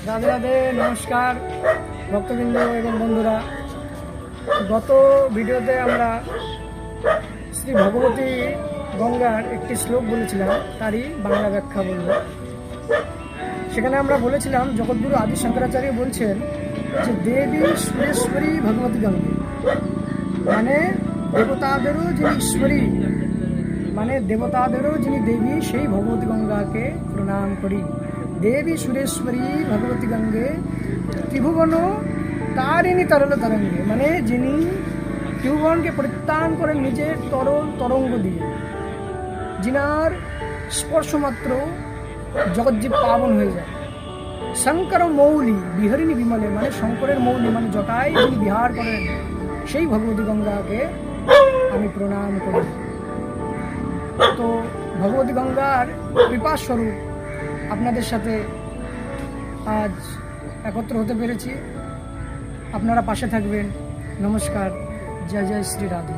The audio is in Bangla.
রাধে রাধে, নমস্কার ভক্তবৃন্দ এবং বন্ধুরা। গত ভিডিওতে আমরা শ্রী ভগবতী গঙ্গার একটি শ্লোক বলেছিলাম, তারই বাংলা ব্যাখ্যা বলব। সেখানে আমরা বলেছিলাম জগৎগুরু আদি শঙ্করাচার্য বলছেন যে দেবী সুরেশ্বরী ভগবতী গঙ্গা, মানে দেবতাদেরও যিনি ঈশ্বরী, মানে দেবতাদেরও যিনি দেবী, সেই ভগবতী গঙ্গাকে প্রণাম করি। দেবী সুরেশ্বরী ভগবতী গঙ্গে ত্রিভুবন তারিণী তরল তরঙ্গে, মানে যিনি ত্রিভুবনকে পরিত্রাণ করেন নিজের তরল তরঙ্গ দিয়ে, যিনার স্পর্শমাত্র জগজ্জীব পাবন হয়ে যায়। শঙ্কর মৌলি বিহারিণী বিমলে, মানে শঙ্করের মৌলি মানে জটায় যিনি বিহার করেন, সেই ভগবতী গঙ্গাকে আমি প্রণাম করি। তো ভগবতী গঙ্গার কৃপা স্বরূপ আপনাদের সাথে আজ একত্র হতে পেরেছি। আপনারা পাশে থাকবেন। নমস্কার, জয় জয় শ্রী রাধে।